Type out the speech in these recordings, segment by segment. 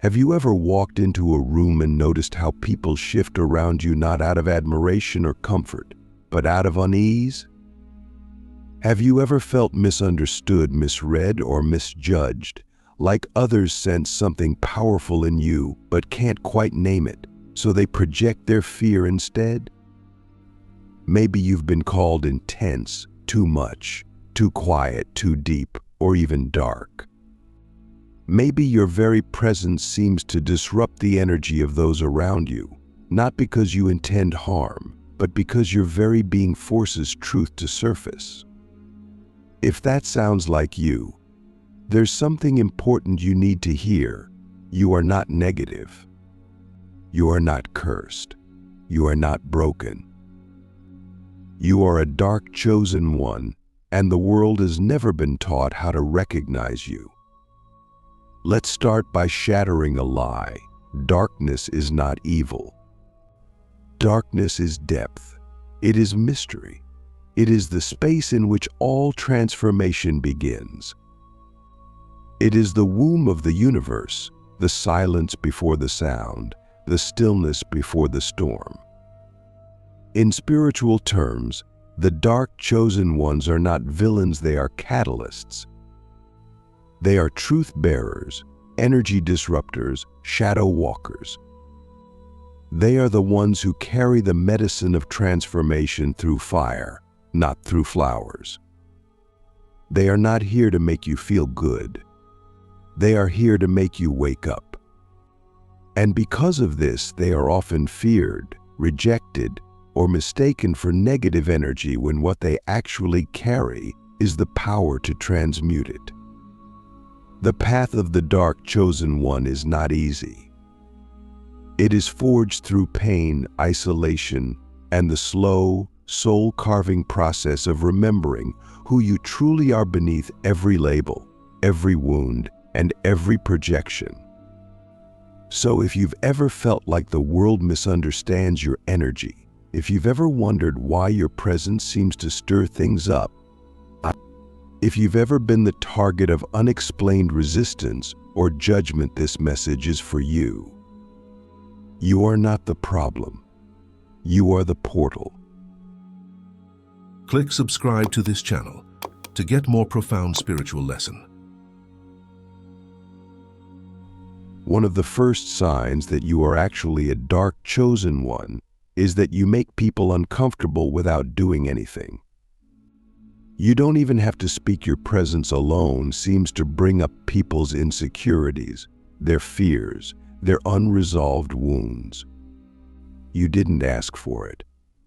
Have you ever walked into a room and noticed how people shift around you not out of admiration or comfort, but out of unease? Have you ever felt misunderstood, misread, or misjudged, like others sense something powerful in you but can't quite name it, so they project their fear instead? Maybe you've been called intense, too much, too quiet, too deep, or even dark. Maybe your very presence seems to disrupt the energy of those around you, not because you intend harm, but because your very being forces truth to surface. If that sounds like you, there's something important you need to hear. You are not negative. You are not cursed. You are not broken. You are a dark chosen one, and the world has never been taught how to recognize you. Let's start by shattering a lie. Darkness is not evil. Darkness is depth. It is mystery. It is the space in which all transformation begins. It is the womb of the universe, the silence before the sound, the stillness before the storm. In spiritual terms, the dark chosen ones are not villains, they are catalysts. They are truth bearers, energy disruptors, shadow walkers. They are the ones who carry the medicine of transformation through fire, not through flowers. They are not here to make you feel good. They are here to make you wake up. And because of this, they are often feared, rejected, or mistaken for negative energy when what they actually carry is the power to transmute it. The path of the dark chosen one is not easy. It is forged through pain, isolation, and the slow, soul-carving process of remembering who you truly are beneath every label, every wound, and every projection. So if you've ever felt like the world misunderstands your energy, if you've ever wondered why your presence seems to stir things up, if you've ever been the target of unexplained resistance or judgment, this message is for you. You are not the problem. You are the portal. Click subscribe to this channel to get more profound spiritual lesson. One of the first signs that you are actually a dark chosen one is that you make people uncomfortable without doing anything. You don't even have to speak. Your presence alone seems to bring up people's insecurities, their fears, their unresolved wounds. You didn't ask for it.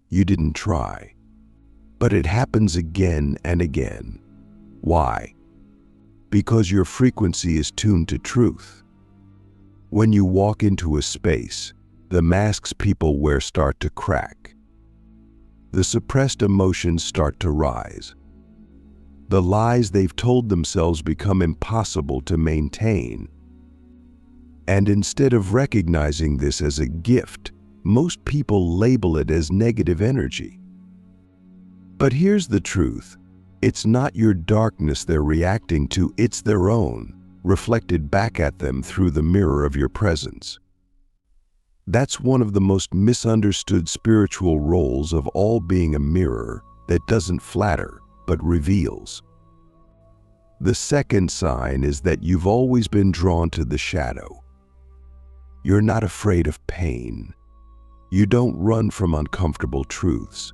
You didn't try. But it happens again and again. Why? Because your frequency is tuned to truth. When you walk into a space, the masks people wear start to crack. The suppressed emotions start to rise. The lies they've told themselves become impossible to maintain. And instead of recognizing this as a gift, most people label it as negative energy. But here's the truth. It's not your darkness they're reacting to, it's their own, reflected back at them through the mirror of your presence. That's one of the most misunderstood spiritual roles of all, being a mirror that doesn't flatter, but reveals. The second sign is that you've always been drawn to the shadow. You're not afraid of pain. You don't run from uncomfortable truths.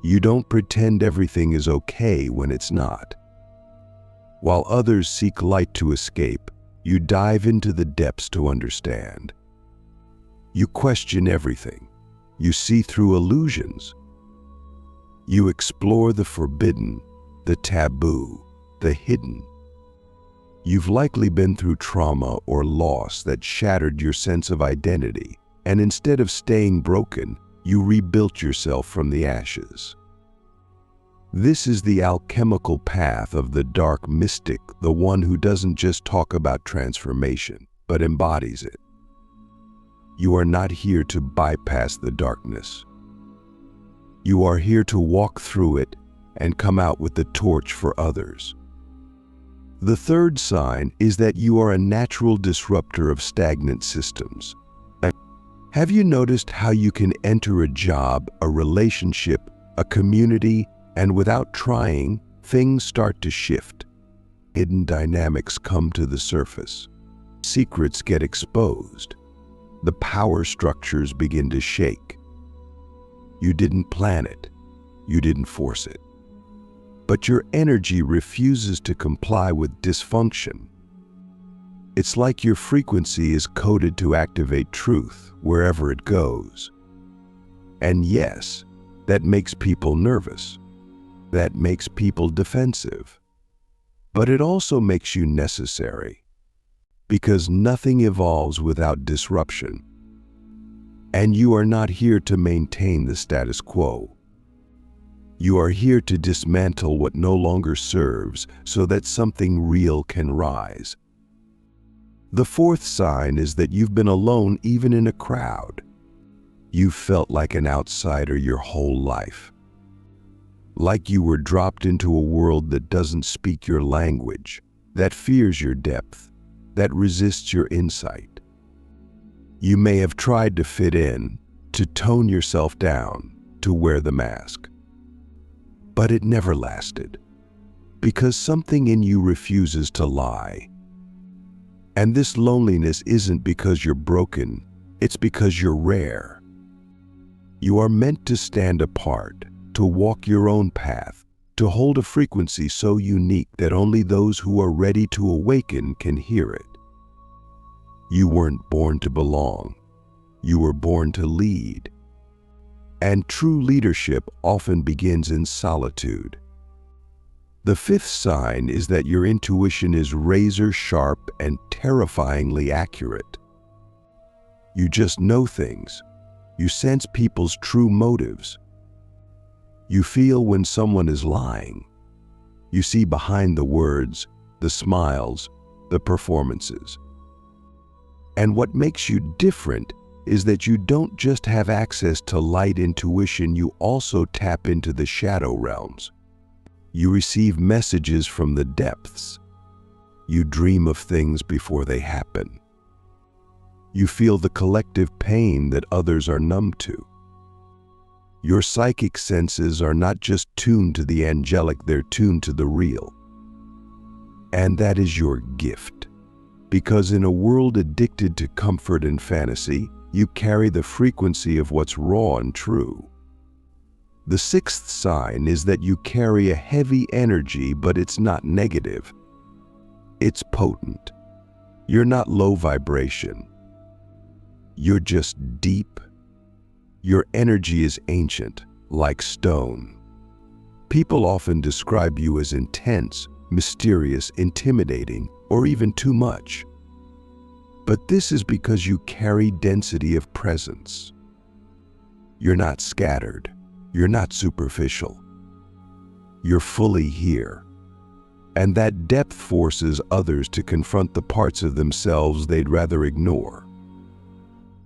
You don't pretend everything is okay when it's not. While others seek light to escape, you dive into the depths to understand. You question everything. You see through illusions. You explore the forbidden, the taboo, the hidden. You've likely been through trauma or loss that shattered your sense of identity, and instead of staying broken, you rebuilt yourself from the ashes. This is the alchemical path of the dark mystic, the one who doesn't just talk about transformation, but embodies it. You are not here to bypass the darkness. You are here to walk through it and come out with the torch for others. The third sign is that you are a natural disruptor of stagnant systems. Have you noticed how you can enter a job, a relationship, a community, and without trying, things start to shift? Hidden dynamics come to the surface. Secrets get exposed. The power structures begin to shake. You didn't plan it. You didn't force it. But your energy refuses to comply with dysfunction. It's like your frequency is coded to activate truth wherever it goes. And yes, that makes people nervous. That makes people defensive. But it also makes you necessary, because nothing evolves without disruption. And you are not here to maintain the status quo. You are here to dismantle what no longer serves so that something real can rise. The fourth sign is that you've been alone even in a crowd. You've felt like an outsider your whole life. Like you were dropped into a world that doesn't speak your language, that fears your depth, that resists your insight. You may have tried to fit in, to tone yourself down, to wear the mask. But it never lasted, because something in you refuses to lie. And this loneliness isn't because you're broken, it's because you're rare. You are meant to stand apart, to walk your own path, to hold a frequency so unique that only those who are ready to awaken can hear it. You weren't born to belong. You were born to lead. And true leadership often begins in solitude. The fifth sign is that your intuition is razor sharp and terrifyingly accurate. You just know things. You sense people's true motives. You feel when someone is lying. You see behind the words, the smiles, the performances. And what makes you different is that you don't just have access to light intuition, you also tap into the shadow realms. You receive messages from the depths. You dream of things before they happen. You feel the collective pain that others are numb to. Your psychic senses are not just tuned to the angelic, they're tuned to the real. And that is your gift. Because in a world addicted to comfort and fantasy, you carry the frequency of what's raw and true. The sixth sign is that you carry a heavy energy, but it's not negative. It's potent. You're not low vibration. You're just deep. Your energy is ancient, like stone. People often describe you as intense, mysterious, intimidating, or even too much. But this is because you carry density of presence. You're not scattered. You're not superficial. You're fully here. And that depth forces others to confront the parts of themselves they'd rather ignore.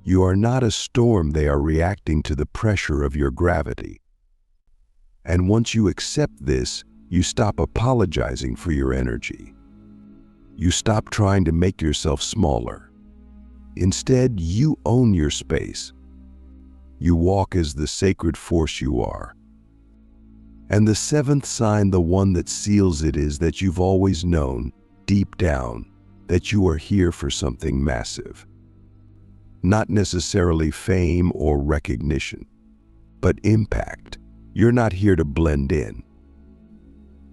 You are not a storm, they are reacting to the pressure of your gravity. And once you accept this, you stop apologizing for your energy. You stop trying to make yourself smaller. Instead, you own your space. You walk as the sacred force you are. And the seventh sign, the one that seals it, is that you've always known, deep down, that you are here for something massive. Not necessarily fame or recognition, but impact. You're not here to blend in.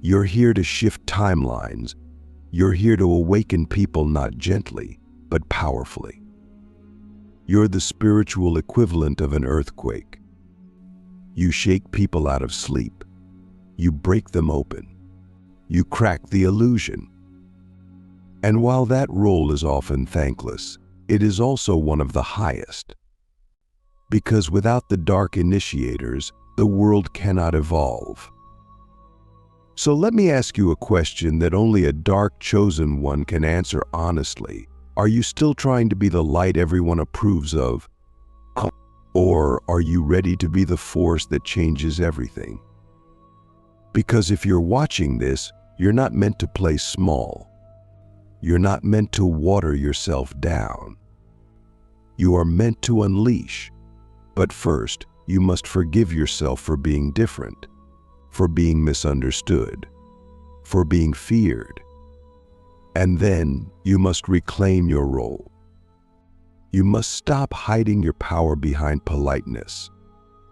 You're here to shift timelines. You're here to awaken people not gently, but powerfully. You're the spiritual equivalent of an earthquake. You shake people out of sleep. You break them open. You crack the illusion. And while that role is often thankless, it is also one of the highest. Because without the dark initiators, the world cannot evolve. So let me ask you a question that only a dark chosen one can answer honestly. Are you still trying to be the light everyone approves of? Or are you ready to be the force that changes everything? Because if you're watching this, You're not meant to play small. You're not meant to water yourself down. You are meant to unleash. But first, you must forgive yourself for being different, for being misunderstood, for being feared. And then you must reclaim your role. You must stop hiding your power behind politeness.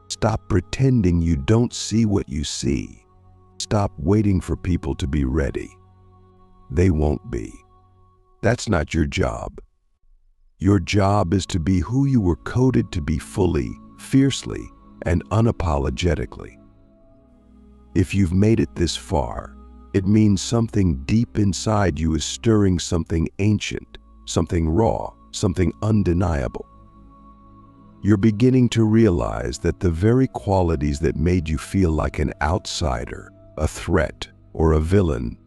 Stop pretending you don't see what you see. Stop waiting for people to be ready. They won't be. That's not your job. Your job is to be who you were coded to be fully, fiercely, and unapologetically. If you've made it this far, it means something deep inside you is stirring something ancient, something raw, something undeniable. You're beginning to realize that the very qualities that made you feel like an outsider, a threat, or a villain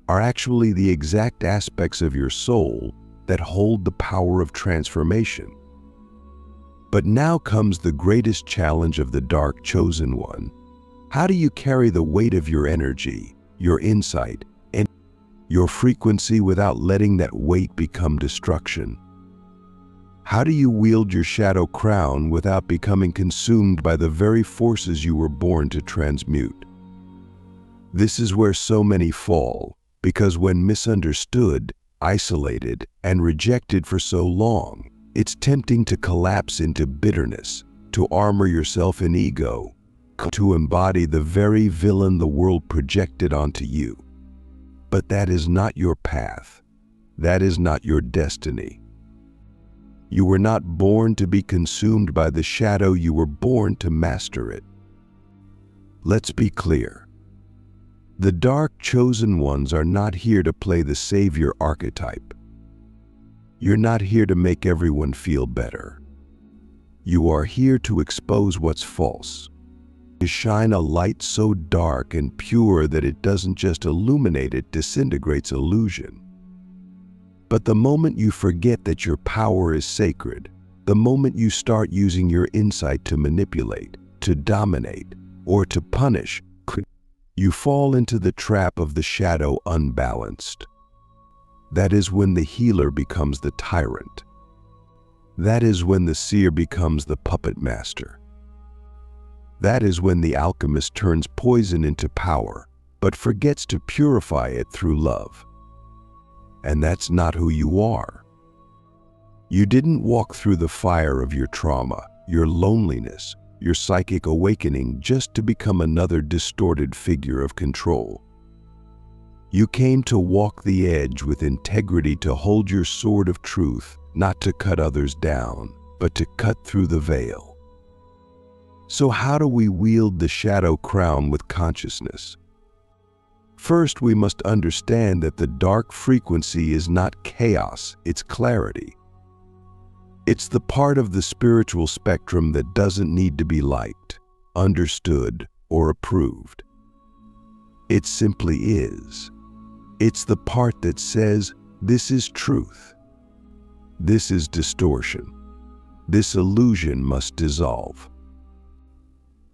are actually the exact aspects of your soul that hold the power of transformation. But now comes the greatest challenge of the dark chosen one. How do you carry the weight of your energy, your insight, and your frequency without letting that weight become destruction? How do you wield your shadow crown without becoming consumed by the very forces you were born to transmute? This is where so many fall, because when misunderstood, isolated, and rejected for so long, it's tempting to collapse into bitterness, to armor yourself in ego, to embody the very villain the world projected onto you. But that is not your path. That is not your destiny. You were not born to be consumed by the shadow, you were born to master it. Let's be clear. The dark chosen ones are not here to play the savior archetype. You're not here to make everyone feel better. You are here to expose what's false, to shine a light so dark and pure that it doesn't just illuminate, it disintegrates illusion. But the moment you forget that your power is sacred, the moment you start using your insight to manipulate, to dominate, or to punish, you fall into the trap of the shadow unbalanced. That is when the healer becomes the tyrant. That is when the seer becomes the puppet master. That is when the alchemist turns poison into power, but forgets to purify it through love. And that's not who you are. You didn't walk through the fire of your trauma, your loneliness, your psychic awakening just to become another distorted figure of control. You came to walk the edge with integrity, to hold your sword of truth, not to cut others down, but to cut through the veil. So how do we wield the shadow crown with consciousness? First, we must understand that the dark frequency is not chaos, it's clarity. It's the part of the spiritual spectrum that doesn't need to be liked, understood, or approved. It simply is. It's the part that says, this is truth. This is distortion. This illusion must dissolve.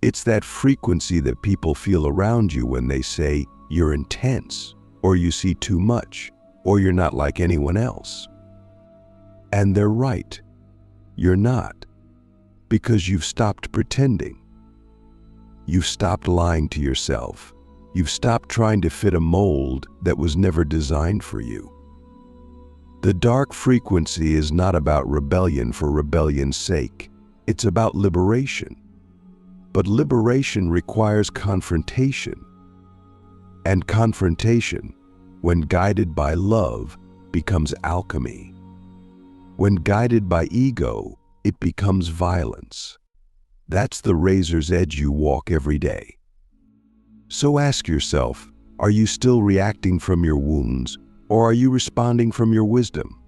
It's that frequency that people feel around you when they say, you're intense, or you see too much, or you're not like anyone else. And they're right. You're not, because you've stopped pretending. You've stopped lying to yourself. You've stopped trying to fit a mold that was never designed for you. The dark frequency is not about rebellion for rebellion's sake. It's about liberation. But liberation requires confrontation. And confrontation, when guided by love, becomes alchemy. When guided by ego, it becomes violence. That's the razor's edge you walk every day. So ask yourself, are you still reacting from your wounds, or are you responding from your wisdom?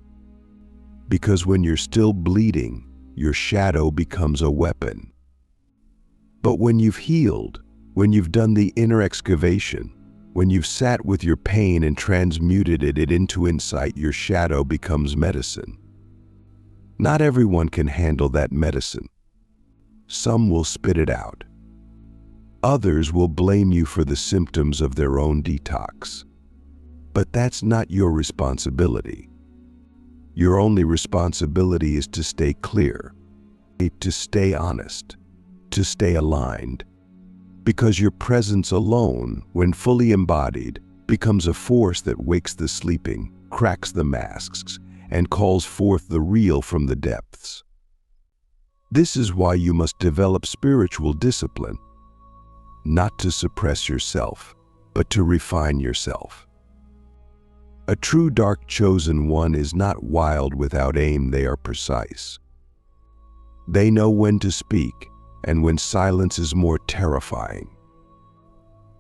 Because when you're still bleeding, your shadow becomes a weapon. But when you've healed, when you've done the inner excavation, when you've sat with your pain and transmuted it into insight, your shadow becomes medicine. Not everyone can handle that medicine. Some will spit it out. Others will blame you for the symptoms of their own detox. But that's not your responsibility. Your only responsibility is to stay clear, to stay honest, to stay aligned. Because your presence alone, when fully embodied, becomes a force that wakes the sleeping, cracks the masks, and calls forth the real from the depths. This is why you must develop spiritual discipline, not to suppress yourself, but to refine yourself. A true dark chosen one is not wild without aim, they are precise. They know when to speak and when silence is more terrifying.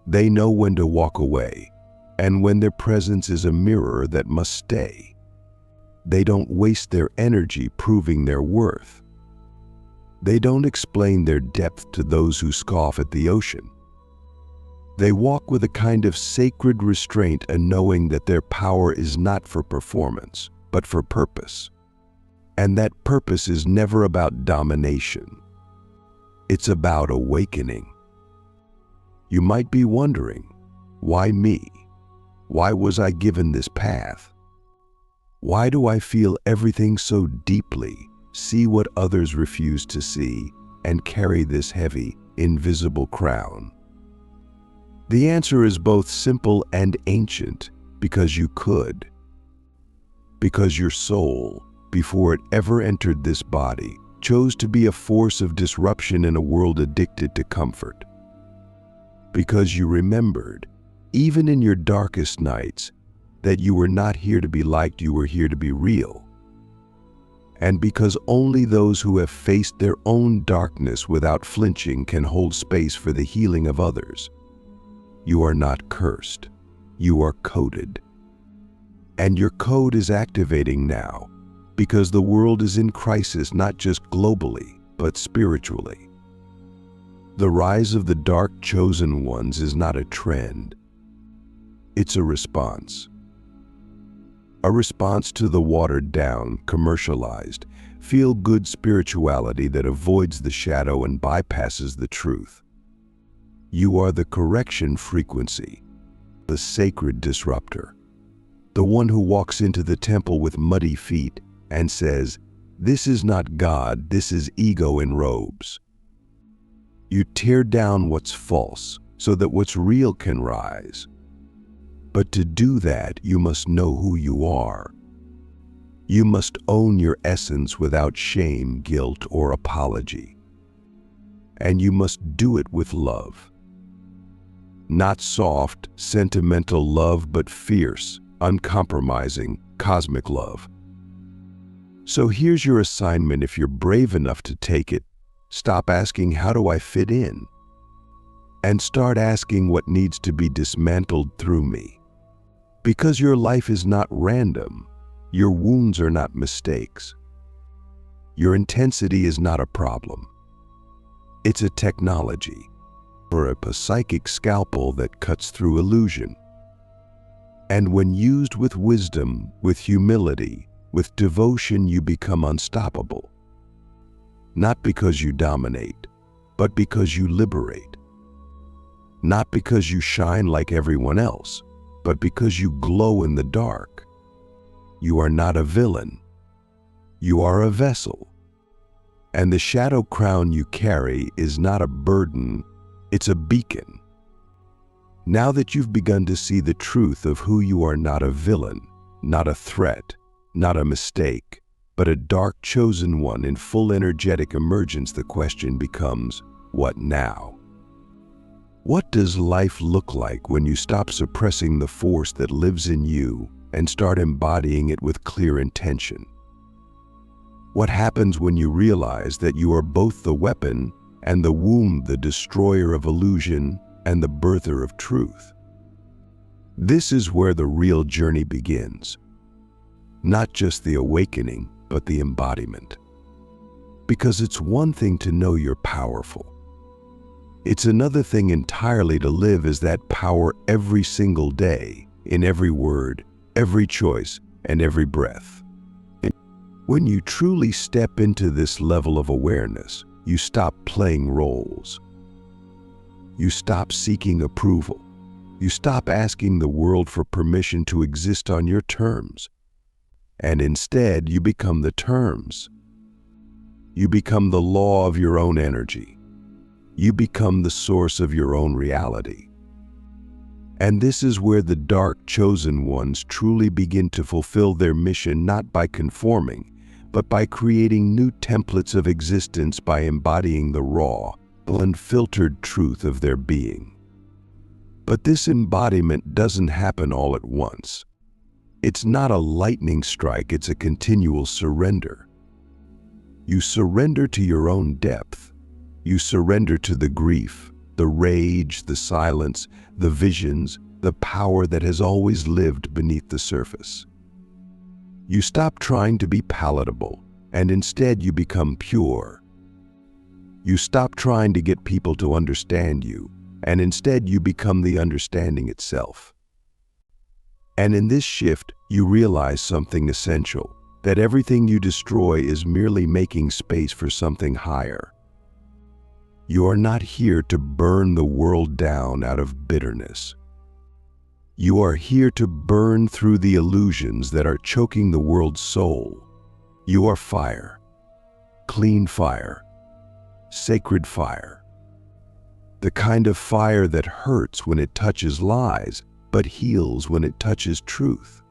They know when to walk away and when their presence is a mirror that must stay. They don't waste their energy proving their worth. They don't explain their depth to those who scoff at the ocean. They walk with a kind of sacred restraint, and knowing that their power is not for performance, but for purpose. And that purpose is never about domination. It's about awakening. You might be wondering, why me? Why was I given this path? Why do I feel everything so deeply, see what others refuse to see, and carry this heavy, invisible crown? The answer is both simple and ancient, because you could. Because your soul, before it ever entered this body, chose to be a force of disruption in a world addicted to comfort. Because you remembered, even in your darkest nights, that you were not here to be liked, you were here to be real. And because only those who have faced their own darkness without flinching can hold space for the healing of others. You are not cursed. You are coded. And your code is activating now, because the world is in crisis, not just globally, but spiritually. The rise of the dark chosen ones is not a trend. It's a response. A response to the watered down, commercialized, feel-good spirituality that avoids the shadow and bypasses the truth. You are the correction frequency, the sacred disruptor, the one who walks into the temple with muddy feet and says, "This is not God, this is ego in robes." You tear down what's false so that what's real can rise. But to do that, you must know who you are. You must own your essence without shame, guilt, or apology. And you must do it with love. Not soft, sentimental love, but fierce, uncompromising, cosmic love. So here's your assignment if you're brave enough to take it. Stop asking, how do I fit in? And start asking, what needs to be dismantled through me? Because your life is not random. Your wounds are not mistakes. Your intensity is not a problem. It's a technology, or a psychic scalpel that cuts through illusion. And when used with wisdom, with humility, with devotion, you become unstoppable. Not because you dominate, but because you liberate. Not because you shine like everyone else, but because you glow in the dark. You are not a villain. You are a vessel. And the shadow crown you carry is not a burden, it's a beacon. Now that you've begun to see the truth of who you are, not a villain, not a threat, not a mistake, but a dark chosen one in full energetic emergence, the question becomes, what now? What does life look like when you stop suppressing the force that lives in you and start embodying it with clear intention? What happens when you realize that you are both the weapon and the womb, the destroyer of illusion and the birther of truth? This is where the real journey begins. Not just the awakening, but the embodiment. Because it's one thing to know you're powerful. It's another thing entirely to live as that power every single day, in every word, every choice, and every breath. When you truly step into this level of awareness, you stop playing roles. You stop seeking approval. You stop asking the world for permission to exist on your terms. And instead, you become the terms. You become the law of your own energy. You become the source of your own reality. And this is where the dark chosen ones truly begin to fulfill their mission, not by conforming, but by creating new templates of existence, by embodying the raw, unfiltered truth of their being. But this embodiment doesn't happen all at once. It's not a lightning strike, it's a continual surrender. You surrender to your own depth. You surrender to the grief, the rage, the silence, the visions, the power that has always lived beneath the surface. You stop trying to be palatable, and instead you become pure. You stop trying to get people to understand you, and instead you become the understanding itself. And in this shift, you realize something essential, that everything you destroy is merely making space for something higher. You are not here to burn the world down out of bitterness. You are here to burn through the illusions that are choking the world's soul. You are fire, clean fire, sacred fire. The kind of fire that hurts when it touches lies, but heals when it touches truth.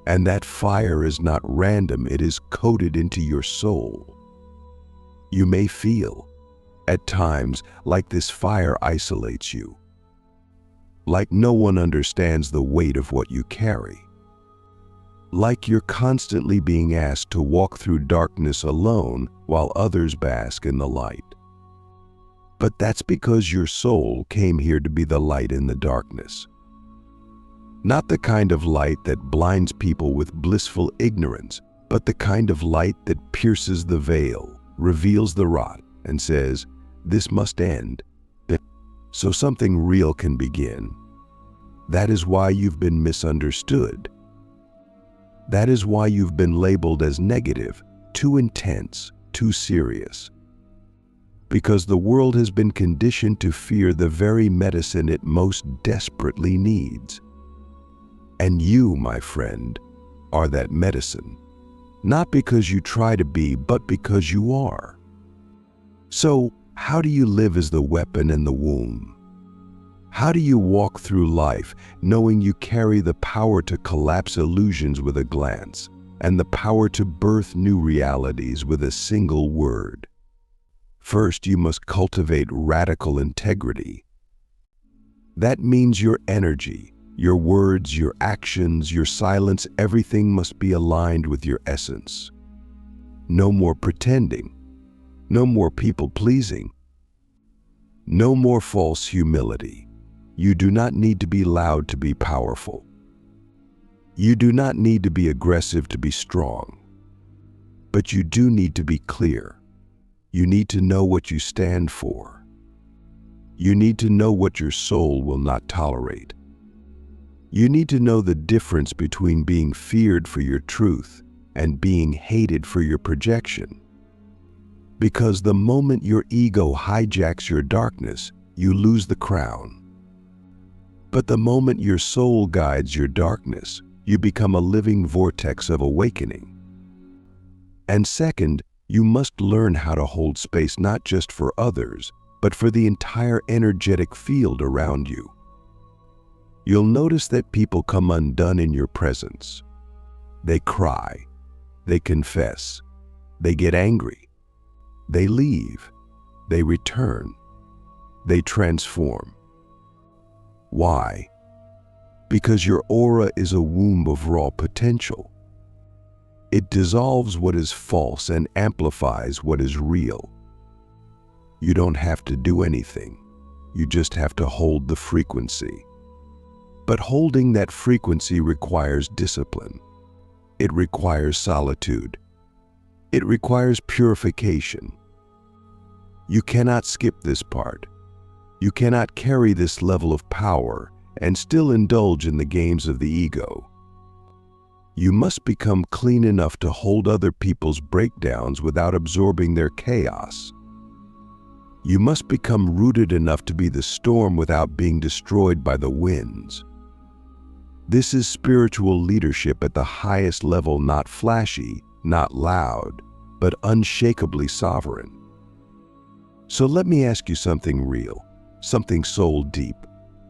And that fire is not random, it is coded into your soul. You may feel, at times, like this fire isolates you, like no one understands the weight of what you carry, like you're constantly being asked to walk through darkness alone while others bask in the light. But that's because your soul came here to be the light in the darkness. Not the kind of light that blinds people with blissful ignorance, but the kind of light that pierces the veil, reveals the rot, and says, "This must end," so something real can begin. That is why you've been misunderstood. That is why you've been labeled as negative, too intense, too serious. Because the world has been conditioned to fear the very medicine it most desperately needs. And you, my friend, are that medicine. Not because you try to be, but because you are. So, how do you live as the weapon in the womb? How do you walk through life knowing you carry the power to collapse illusions with a glance, and the power to birth new realities with a single word? First, you must cultivate radical integrity. That means your energy, your words, your actions, your silence, everything must be aligned with your essence. No more pretending. No more people-pleasing. No more false humility. You do not need to be loud to be powerful. You do not need to be aggressive to be strong. But you do need to be clear. You need to know what you stand for. You need to know what your soul will not tolerate. You need to know the difference between being feared for your truth and being hated for your projection. Because the moment your ego hijacks your darkness, you lose the crown. But the moment your soul guides your darkness, you become a living vortex of awakening. And second, you must learn how to hold space not just for others, but for the entire energetic field around you. You'll notice that people come undone in your presence. They cry, they confess, they get angry, they leave, they return, they transform. Why? Because your aura is a womb of raw potential. It dissolves what is false and amplifies what is real. You don't have to do anything. You just have to hold the frequency. But holding that frequency requires discipline. It requires solitude. It requires purification. You cannot skip this part. You cannot carry this level of power and still indulge in the games of the ego. You must become clean enough to hold other people's breakdowns without absorbing their chaos. You must become rooted enough to be the storm without being destroyed by the winds. This is spiritual leadership at the highest level, not flashy, not loud, but unshakably sovereign. So let me ask you something real, something soul deep.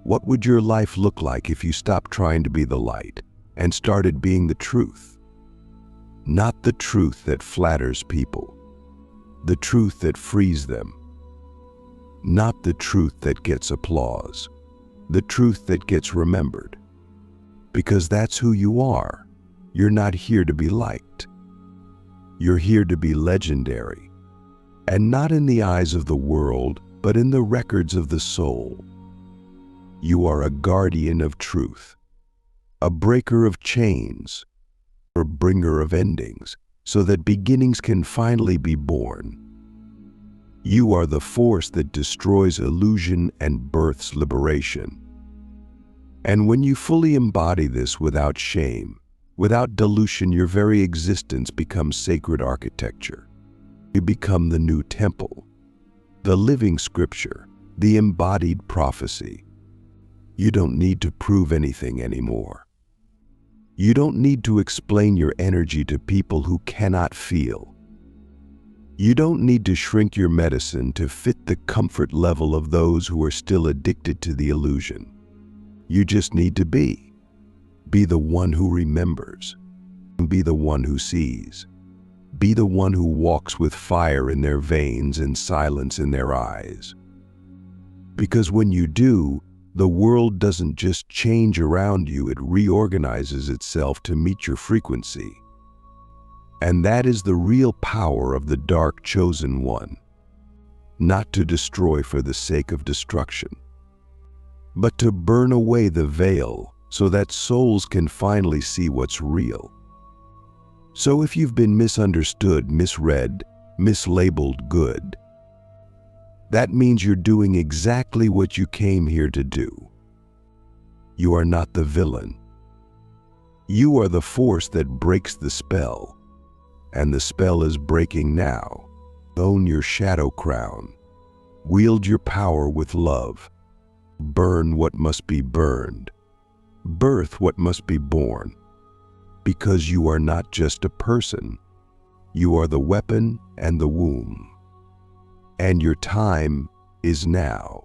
What would your life look like if you stopped trying to be the light and started being the truth? Not the truth that flatters people, the truth that frees them. Not the truth that gets applause, the truth that gets remembered. Because that's who you are. You're not here to be liked. You're here to be legendary. And not in the eyes of the world, but in the records of the soul. You are a guardian of truth, a breaker of chains, a bringer of endings, so that beginnings can finally be born. You are the force that destroys illusion and births liberation. And when you fully embody this without shame, without dilution, your very existence becomes sacred architecture. You become the new temple, the living scripture, the embodied prophecy. You don't need to prove anything anymore. You don't need to explain your energy to people who cannot feel. You don't need to shrink your medicine to fit the comfort level of those who are still addicted to the illusion. You just need to be. Be the one who remembers. Be the one who sees. Be the one who walks with fire in their veins and silence in their eyes. Because when you do, the world doesn't just change around you, it reorganizes itself to meet your frequency. And that is the real power of the dark chosen one. Not to destroy for the sake of destruction, but to burn away the veil so that souls can finally see what's real. So if you've been misunderstood, misread, mislabeled good, that means you're doing exactly what you came here to do. You are not the villain. You are the force that breaks the spell, and the spell is breaking now. Own your shadow crown. Wield your power with love. Burn what must be burned. Birth what must be born. Because you are not just a person. You are the weapon and the womb. And your time is now.